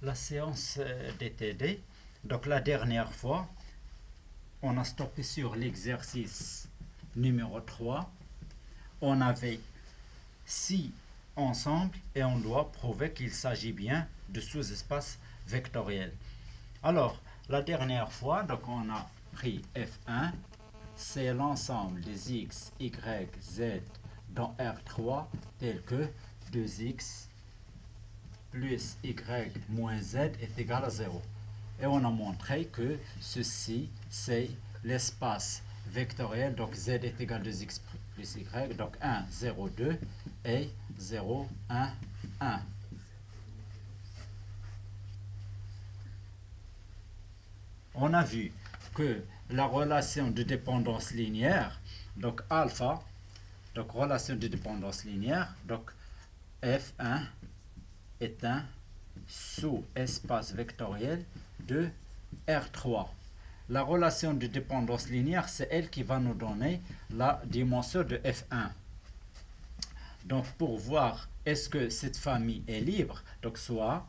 la séance DTD. Donc la dernière fois, on a stoppé sur l'exercice numéro 3. On avait 6 ensembles et on doit prouver qu'il s'agit bien de sous-espaces vectoriels. Alors, la dernière fois, donc on a pris F1, c'est l'ensemble des x, y, z dans R3 tel que 2x plus y moins z est égal à 0. Et on a montré que ceci, c'est l'espace vectoriel, donc z est égal à 2x plus y, donc 1, 0, 2 et 0, 1, 1. On a vu que la relation de dépendance linéaire, donc alpha, donc relation de dépendance linéaire, donc F1 est un sous-espace vectoriel de R3. La relation de dépendance linéaire, c'est elle qui va nous donner la dimension de F1. Donc pour voir est-ce que cette famille est libre, donc soit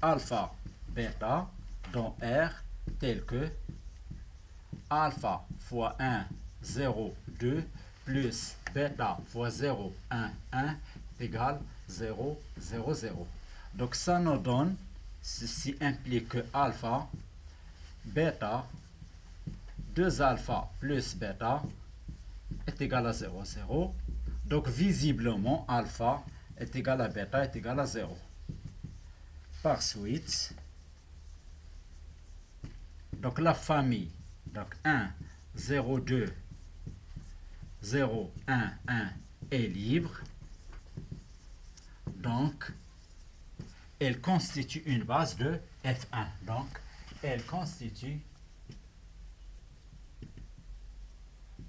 alpha, bêta dans R tel que alpha fois 1, 0, 2 plus bêta fois 0, 1, 1 égale 0, 0, 0. Donc ça nous donne, ceci implique que alpha, bêta, 2 alpha plus bêta est égal à 0, 0. Donc visiblement alpha est égal à bêta est égal à 0. Par suite, donc la famille, donc 1, 0, 2, 0, 1, 1 est libre. Donc, elle constitue une base de F1. Donc, elle constitue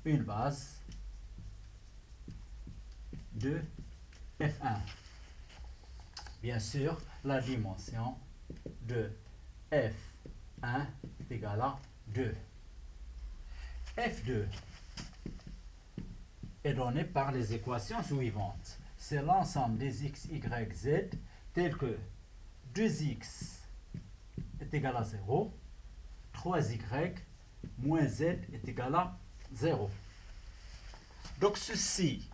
une base de F1. Bien sûr, la dimension de F1 est égale à 2. F2 est donné par les équations suivantes. C'est l'ensemble des x, y, z tel que 2x est égal à 0, 3y moins z est égal à 0. Donc ceci,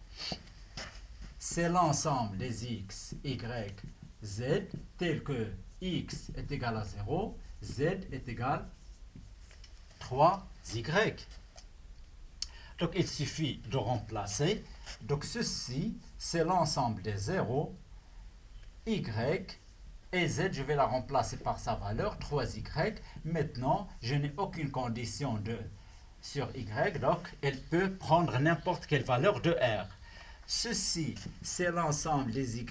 c'est l'ensemble des x, y, z tel que x est égal à 0, z est égal à 3y. Donc il suffit de remplacer. Donc ceci, c'est l'ensemble des 0, y et z. Je vais la remplacer par sa valeur, 3y. Maintenant, je n'ai aucune condition sur y, donc elle peut prendre n'importe quelle valeur de r. Ceci, c'est l'ensemble des y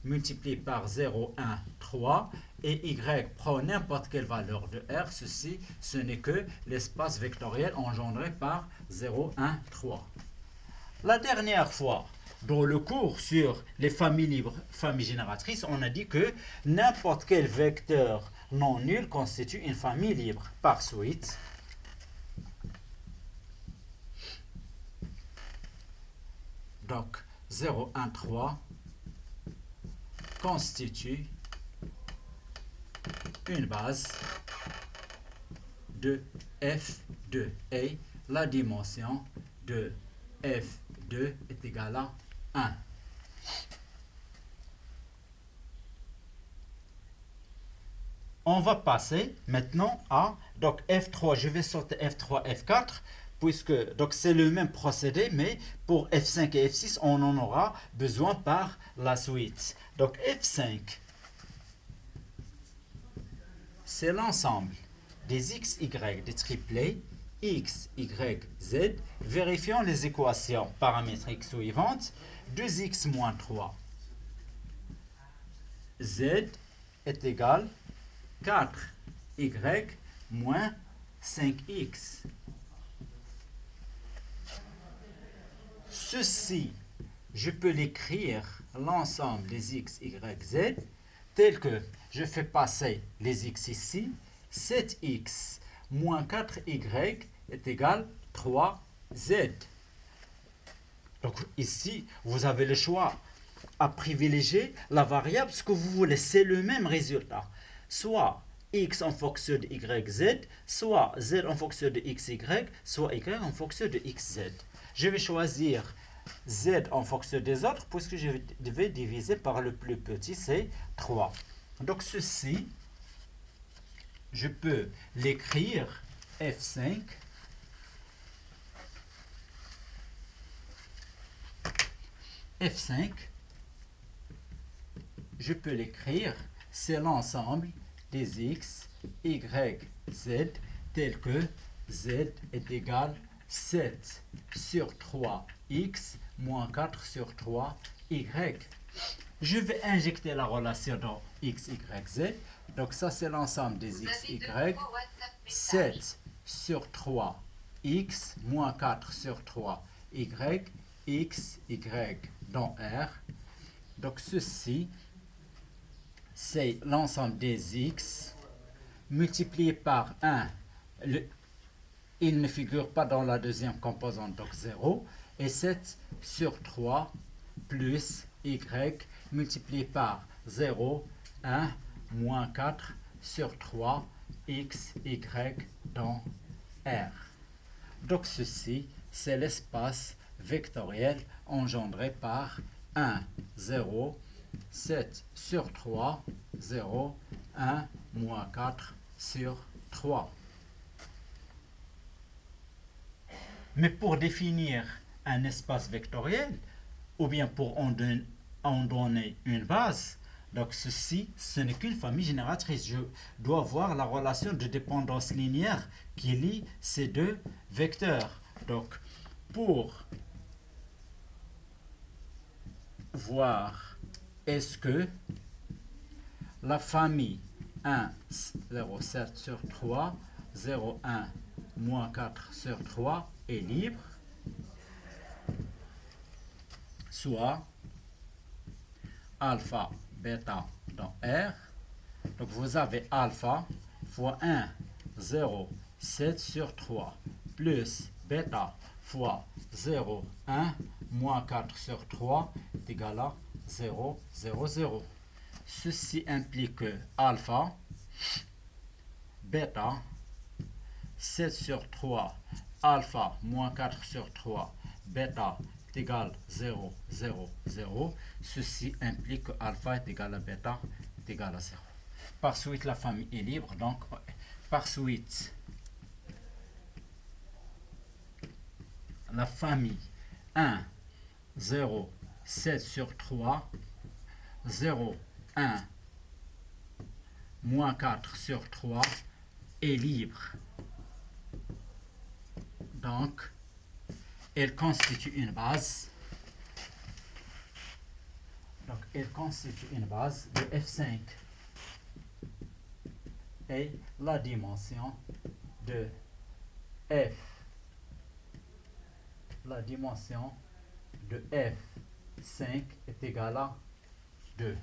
multiplié par 0, 1, 3. Et y prend n'importe quelle valeur de r. Ceci, ce n'est que l'espace vectoriel engendré par 0, 1, 3. La dernière fois, dans le cours sur les familles libres, familles génératrices, on a dit que n'importe quel vecteur non nul constitue une famille libre. Par suite, donc 0, 1, 3 constitue une base de F2 et la dimension de F2 est égale à 1. On va passer maintenant à donc F3. Je vais sortir F3, F4 puisque donc c'est le même procédé, mais pour F5 et F6, on en aura besoin par la suite. Donc F5, c'est l'ensemble des x, y, des triplets x, y, z. Vérifions les équations paramétriques suivantes. 2x moins 3, z est égal à 4y moins 5x. Ceci, je peux l'écrire l'ensemble des x, y, z tel que je fais passer les x ici. 7x moins 4y est égal à 3z. Donc ici, vous avez le choix à privilégier la variable, ce que vous voulez, c'est le même résultat. Soit x en fonction de yz, soit z en fonction de xy, soit y en fonction de xz. Je vais choisir z en fonction des autres, puisque je vais diviser par le plus petit, c'est 3. Donc ceci, je peux l'écrire f5 f5, je peux l'écrire, c'est l'ensemble des x, y, z, tel que z est égal 7 sur 3x moins 4 sur 3y. Je vais injecter la relation dans x, y, z. Donc ça, c'est l'ensemble des x, y. 7 sur 3x moins 4 sur 3y, x, y dans R. Donc ceci, c'est l'ensemble des x multiplié par 1. Il ne figure pas dans la deuxième composante, donc 0. Et 7 sur 3 plus y multiplié par 0, 1, moins 4 sur 3, x, y dans R. Donc ceci, c'est l'espace vectoriel engendré par 1, 0, 7 sur 3, 0, 1, moins 4 sur 3. Mais pour définir un espace vectoriel, ou bien pour en donner une base, donc ceci, ce n'est qu'une famille génératrice. Je dois voir la relation de dépendance linéaire qui lie ces deux vecteurs. Donc, pour voir est-ce que la famille 1, 0, 7 sur 3, 0, 1, moins 4 sur 3 est libre, soit alpha, bêta dans R. Donc vous avez alpha fois 1, 0, 7 sur 3 plus bêta fois 0, 1, moins 4 sur 3 est égal à 0, 0, 0. Ceci implique que alpha, bêta, 7 sur 3, alpha moins 4 sur 3, bêta est égal à 0, 0, 0. Ceci implique que alpha est égal à bêta est égal à 0. Par suite, la famille est libre. Donc, par suite, la famille 1, 0, 7 sur 3, 0, 1, moins 4 sur 3 est libre. Donc, elle constitue une base. Donc, elle constitue une base de F5. Et la dimension de F, la dimension de F5 est égale à 2.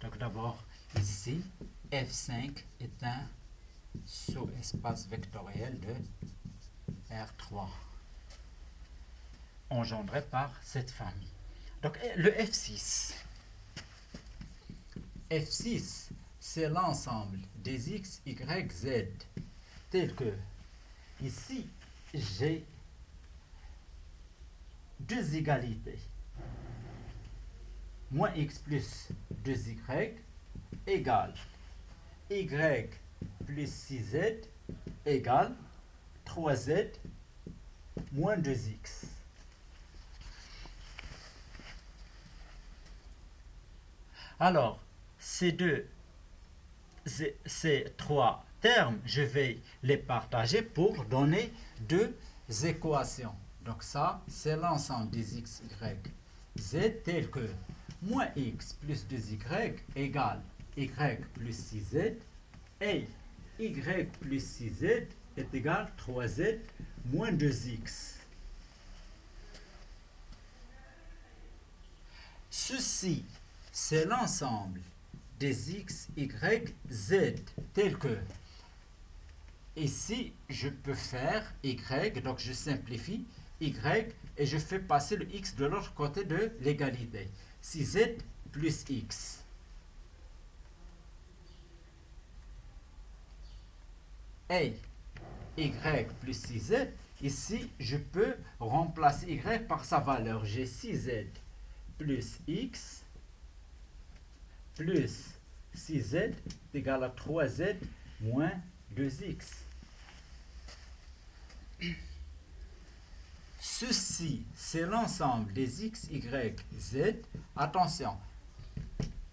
Donc d'abord, ici, F5 est un sous-espace vectoriel de R3, engendré par cette famille. Donc le F6. F6, c'est l'ensemble des x, y, z, tel que, ici, j'ai deux égalités. Moins x plus 2y égale y plus 6z égale 3z moins 2x. Alors, ces trois termes, je vais les partager pour donner deux équations. Donc ça, c'est l'ensemble des x, y, z tel que moins x plus 2y égale y plus 6z et y plus 6z est égal à 3z moins 2x. Ceci, c'est l'ensemble des x, y, z, tel que ici, je peux faire y, donc je simplifie y et je fais passer le x de l'autre côté de l'égalité. Si z plus x. Et y plus 6z, ici, je peux remplacer y par sa valeur. J'ai 6z plus x plus 6z est égal à 3z moins 2x. Ceci, c'est l'ensemble des x, y, z. Attention,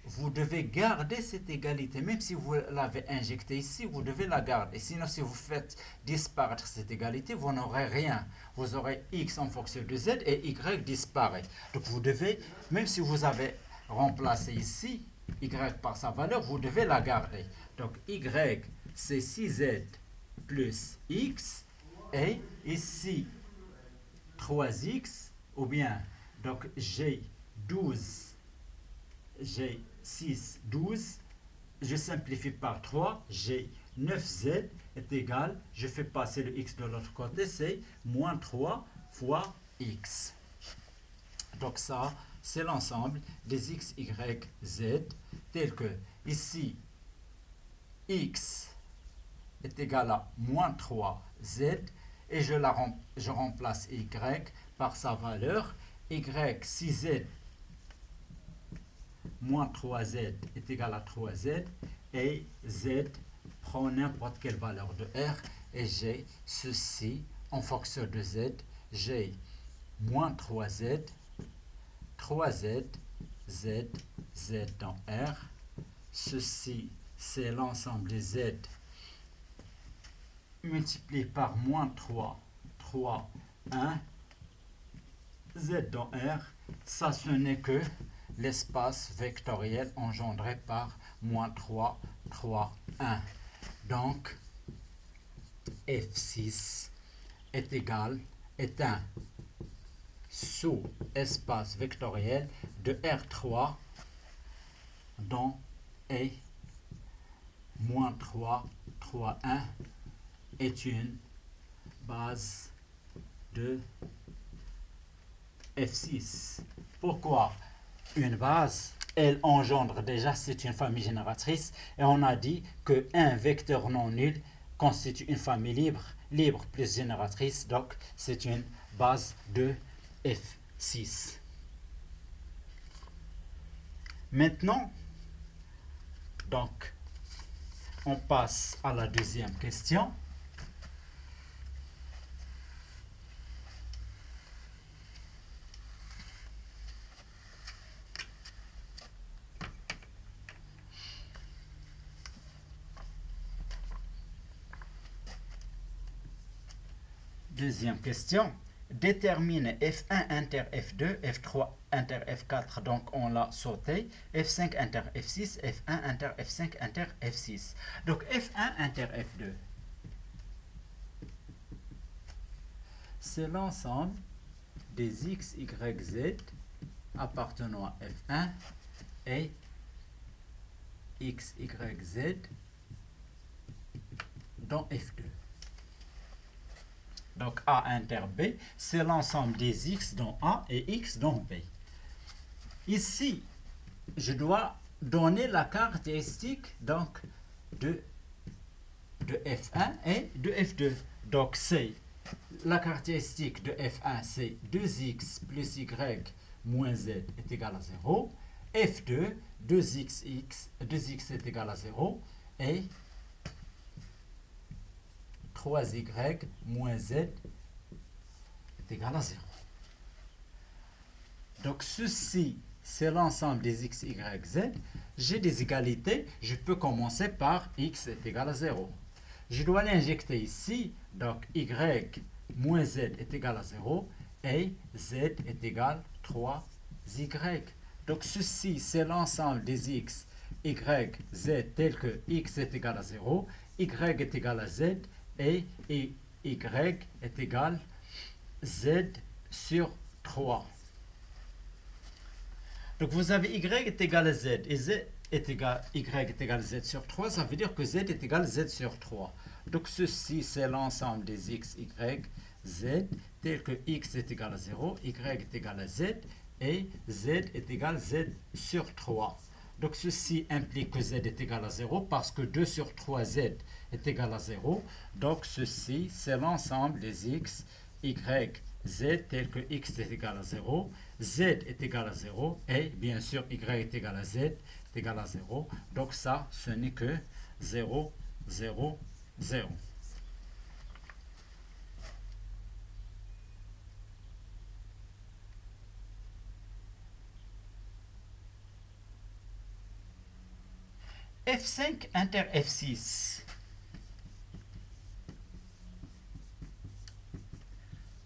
vous devez garder cette égalité. Même si vous l'avez injectée ici, vous devez la garder. Sinon, si vous faites disparaître cette égalité, vous n'aurez rien. Vous aurez x en fonction de z et y disparaît. Donc, vous devez, même si vous avez remplacé ici y par sa valeur, vous devez la garder. Donc, y, c'est 6z plus x. Et ici, 3x, ou bien, donc j'ai 12, j'ai 6, 12, je simplifie par 3, j'ai 9z est égal, je fais passer le x de l'autre côté, c'est moins 3 fois x. Donc ça, c'est l'ensemble des x, y, z, tel que ici, x est égal à moins 3z, et je remplace y par sa valeur. Y, 6z moins 3z est égal à 3z. Et z prend n'importe quelle valeur de r. Et j'ai ceci en fonction de z. J'ai moins 3z, 3z, z, z dans r. Ceci, c'est l'ensemble des z multiplié par moins 3, 3, 1, z dans R, ça ce n'est que l'espace vectoriel engendré par moins 3, 3, 1. Donc, F6 est un sous-espace vectoriel de R3 dont est moins 3, 3, 1 est une base de F6. Pourquoi une base? Elle engendre déjà, c'est une famille génératrice, et on a dit qu'un vecteur non nul constitue une famille libre plus génératrice, donc c'est une base de F6. Maintenant, donc, on passe à la deuxième question. Deuxième question. Détermine F1 inter F2, F3 inter F4, donc on l'a sauté. F5 inter F6, F1 inter F5 inter F6. Donc F1 inter F2, c'est l'ensemble des x, y, z appartenant à F1 et x, y, z dans F2. Donc A inter B, c'est l'ensemble des x dans A et x dans B. Ici, je dois donner la caractéristique donc de F1 et de F2. Donc c'est la caractéristique de F1, c'est 2x plus y moins z est égal à 0. F2, 2x est égal à 0. Et 3y moins z est égal à 0. Donc ceci, c'est l'ensemble des x, y, z. J'ai des égalités, je peux commencer par x est égal à 0. Je dois l'injecter ici, donc y moins z est égal à 0 et z est égal à 3y. Donc ceci, c'est l'ensemble des x, y, z tel que x est égal à 0, y est égal à z et y est égal à z sur 3. Donc vous avez y est égal à z, et z est égal, y est égal à z sur 3, ça veut dire que z est égal à z sur 3. Donc ceci, c'est l'ensemble des x, y, z, tel que x est égal à 0, y est égal à z, et z est égal à z sur 3. Donc ceci implique que z est égal à 0, parce que 2 sur 3, z est égal à 0. Donc ceci, c'est l'ensemble des x, y, z, tel que x est égal à 0, z est égal à 0, et bien sûr, y est égal à z, est égal à 0. Donc ça, ce n'est que 0, 0, 0. F5 inter F6.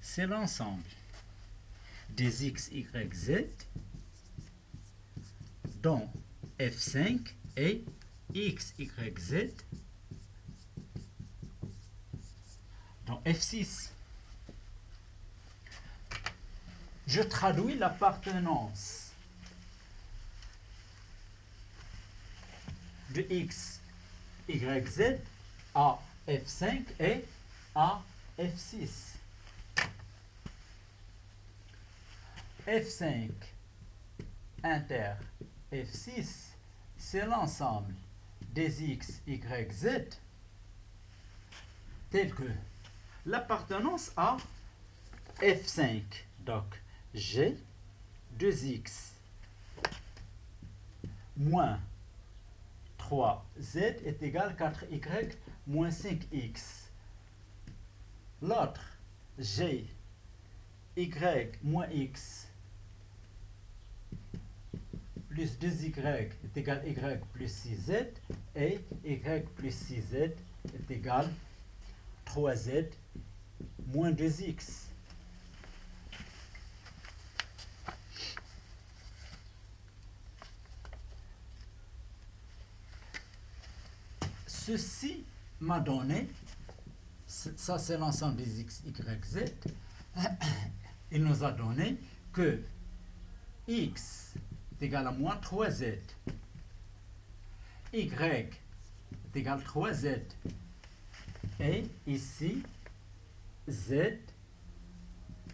C'est l'ensemble des x, y, z dont F5 est x, y, z dans F6. Je traduis l'appartenance de x, y, z à F5 et à F6. F5 inter F6, c'est l'ensemble des x, y, z tel que l'appartenance à F5. Donc, G 2x moins 3z est égal à 4y moins 5x. L'autre, G, y moins x plus 2y est égal à y plus 6z, et y plus 6z est égal à 3z moins 2x. Ceci m'a donné, ça c'est l'ensemble des x, y, z, il nous a donné que x est égal à moins 3z, y est égal à 3z, et ici, z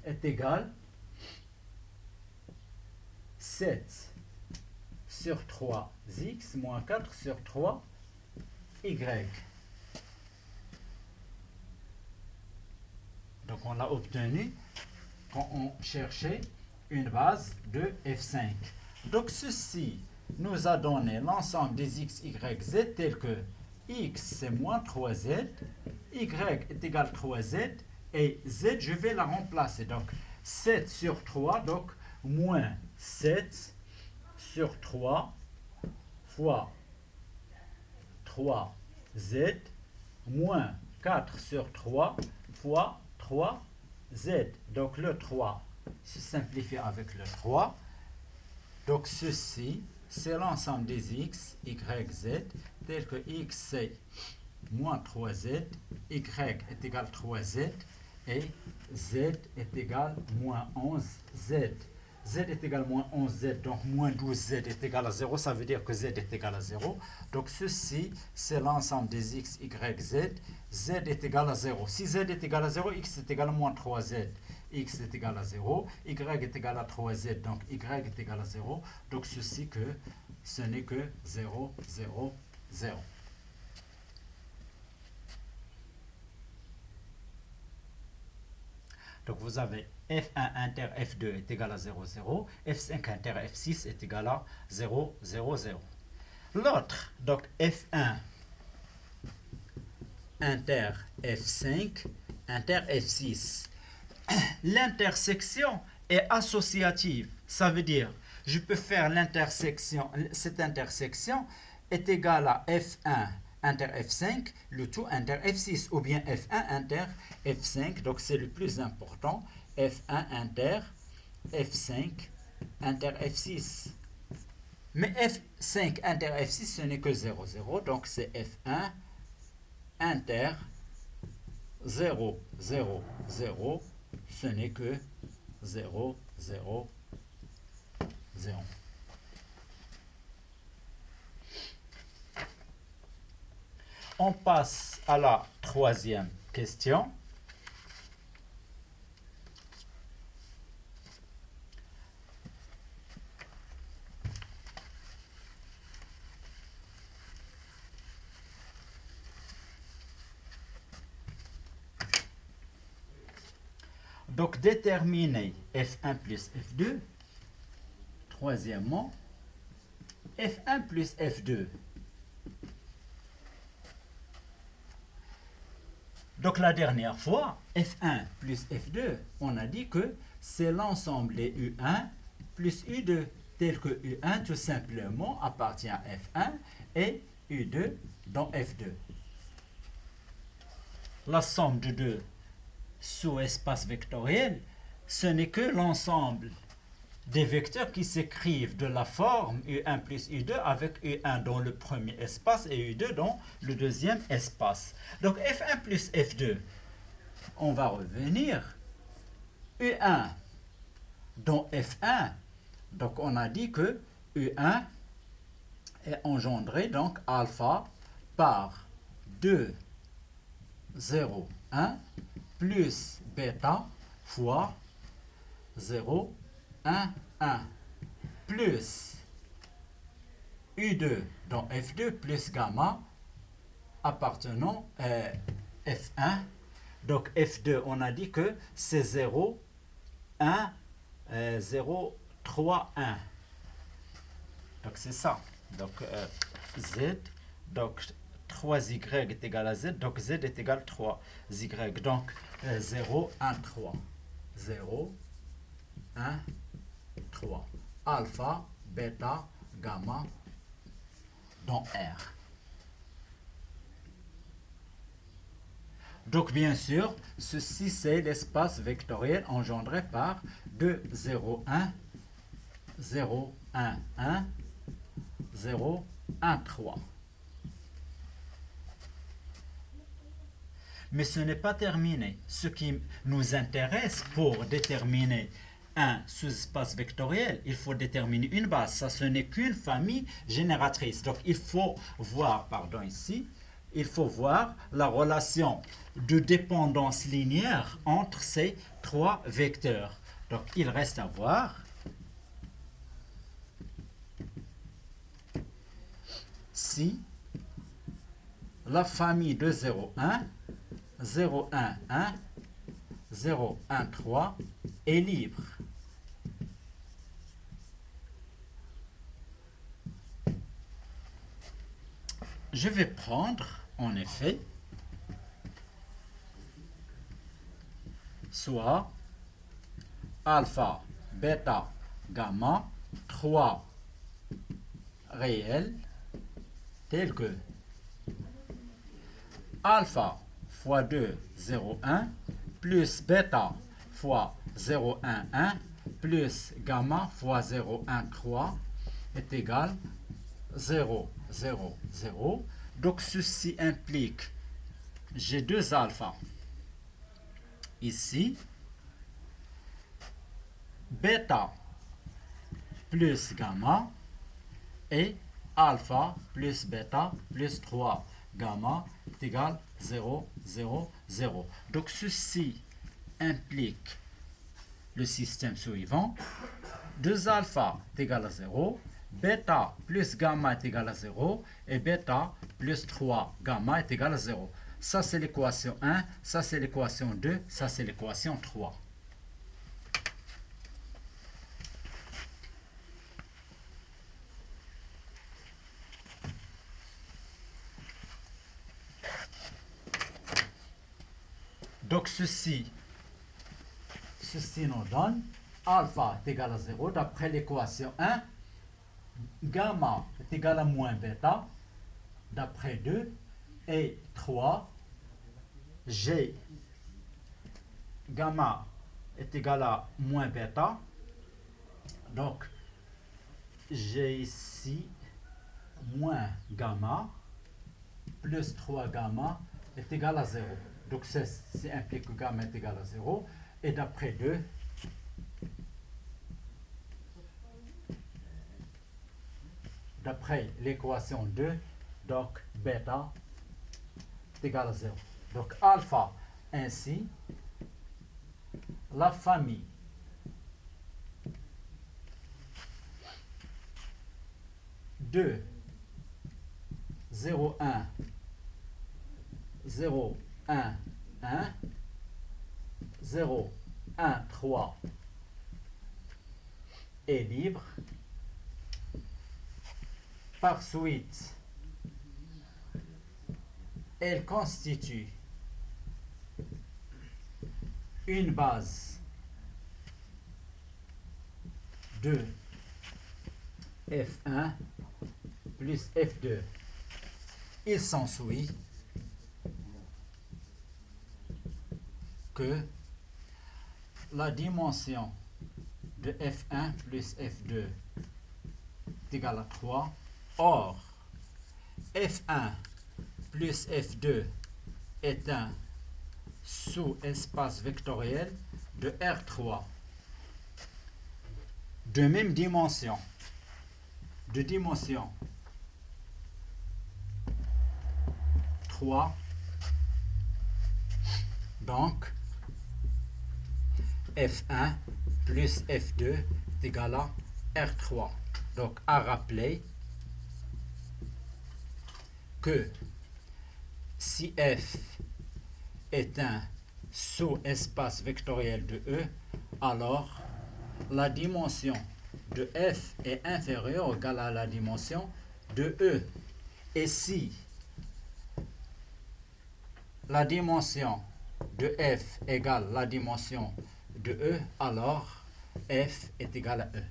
est égal à 7 sur 3x moins 4 sur 3y. Donc on l'a obtenu quand on cherchait une base de F5. Donc ceci nous a donné l'ensemble des x, y, z tel que x c'est moins 3z, y est égal à 3z, et z je vais la remplacer. Donc 7 sur 3, donc moins 7 sur 3 fois 3z moins 4 sur 3 fois 3z. Donc le 3 se simplifie avec le 3. Donc ceci, c'est l'ensemble des x, y, z, tel que x c'est moins 3z, y est égal à 3z, et z est égal à moins 11z. Z est égal à moins 11z, donc moins 12z est égal à 0, ça veut dire que z est égal à 0. Donc ceci, c'est l'ensemble des x, y, z. Z est égal à 0. Si z est égal à 0, x est égal à moins 3z. X est égal à 0, y est égal à 3z, donc y est égal à 0. Donc ceci que ce n'est que 0, 0, 0. Donc vous avez F1 inter F2 est égal à 0, 0. F5 inter F6 est égal à 0, 0, 0. L'autre, donc F1 inter F5 inter F6. L'intersection est associative. Ça veut dire, je peux faire l'intersection, cette intersection est égale à F1 inter F5, le tout inter F6, ou bien F1 inter F5, donc c'est le plus important, F1 inter F5 inter F6. Mais F5 inter F6, ce n'est que 0, 0, donc c'est F1 inter 0, 0, 0, ce n'est que 0, 0, 0. On passe à la troisième question. Donc, déterminer f1 plus f2. Troisièmement, f1 plus f2. Donc, la dernière fois, f1 plus f2, on a dit que c'est l'ensemble des u1 plus u2, tel que u1 tout simplement appartient à f1 et u2 dans f2. La somme de deux sous-espace vectoriel, ce n'est que l'ensemble des vecteurs qui s'écrivent de la forme U1 plus U2 avec U1 dans le premier espace et U2 dans le deuxième espace. Donc F1 plus F2, on va revenir. U1 dans F1, donc on a dit que U1 est engendré donc alpha par 2, 0, 1 plus bêta fois 0, 1, 1 plus U2 dans F2 plus gamma appartenant à F1. Donc F2, on a dit que c'est 0, 1, 0, 3, 1. Donc c'est ça. Donc Z, donc 3y est égal à z, donc z est égal à 3y. Donc 0, 1, 3. 0, 1, 3. Alpha, bêta, gamma dans R. Donc bien sûr, ceci c'est l'espace vectoriel engendré par 2, 0, 1, 0, 1, 1, 0, 1, 3. Mais ce n'est pas terminé. Ce qui nous intéresse pour déterminer un sous-espace vectoriel, il faut déterminer une base. Ça, ce n'est qu'une famille génératrice. Donc, il faut voir, ici, il faut voir la relation de dépendance linéaire entre ces trois vecteurs. Donc, il reste à voir si la famille de 0, 1, 0, 1, 1, 0, 1, 3 est libre. Je vais prendre, en effet, soit alpha, bêta, gamma, 3 réels, tels que alpha fois 2, 0, 1, plus bêta fois 0, 1, 1, plus gamma fois 0, 1, 3 est égal 0, 0, 0. Donc ceci implique, j'ai deux alpha ici, bêta plus gamma et alpha plus bêta plus 3 gamma est égal 0, 0, 0. Donc ceci implique le système suivant. 2 alpha est égal à 0, bêta plus gamma est égal à 0 et bêta plus 3 gamma est égal à 0. Ça c'est l'équation 1, ça c'est l'équation 2, ça c'est l'équation 3. Donc ceci nous donne alpha est égal à 0 d'après l'équation 1, gamma est égal à moins bêta d'après 2 et 3, G gamma est égal à moins bêta, donc j'ai ici moins gamma plus 3 gamma est égal à 0. Donc c'est implique que gamma est égal à 0. Et d'après 2, d'après l'équation 2, donc bêta est égal à 0. Donc alpha, ainsi, la famille de 0, 1, 0, 1, 1, 0, 1, 3 est libre. Par suite, elle constitue une base de F1 plus F2. Il s'ensuit que la dimension de F1 plus F2 est égale à 3. Or, F1 plus F2 est un sous-espace vectoriel de R3 de même dimension, de dimension 3. Donc, F1 plus F2 est égal à R3. Donc, à rappeler que si F est un sous-espace vectoriel de E, alors la dimension de F est inférieure ou égale à la dimension de E. Et si la dimension de F égale la dimension de E, alors F est égal à E.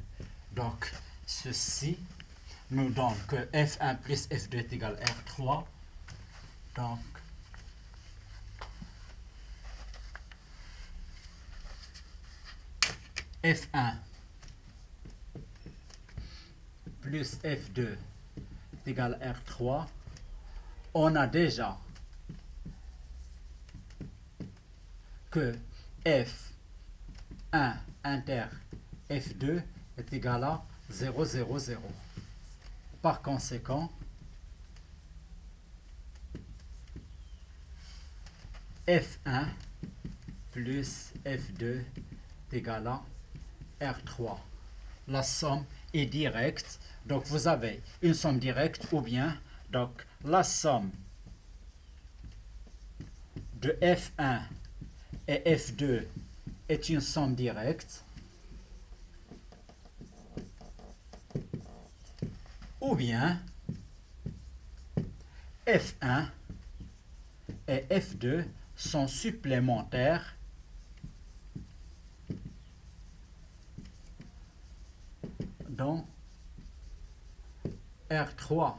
Donc, ceci nous donne que F1 plus F2 est égal à R3. Donc, F1 plus F2 est égal à R3. On a déjà que F1 inter F2 est égal à 0, 0, 0. Par conséquent, F1 plus F2 est égal à R3. La somme est directe. Donc, vous avez une somme directe ou bien, donc, la somme de F1 et F2 est une somme directe. Ou bien, F1 et F2 sont supplémentaires dans R3.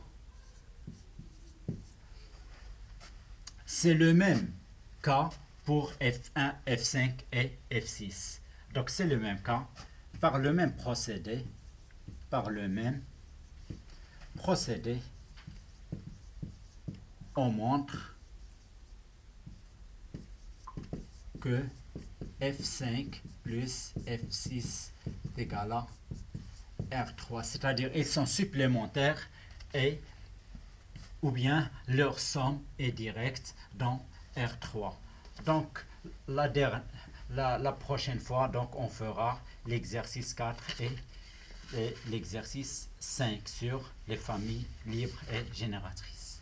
C'est le même cas pour F1, F5 et F6. Donc c'est le même cas. Par le même procédé, on montre que F5 plus F6 est égal à R3, c'est-à-dire ils sont supplémentaires et ou bien leur somme est directe dans R3. Donc la prochaine fois, donc, on fera l'exercice 4 et l'exercice 5 sur les familles libres et génératrices.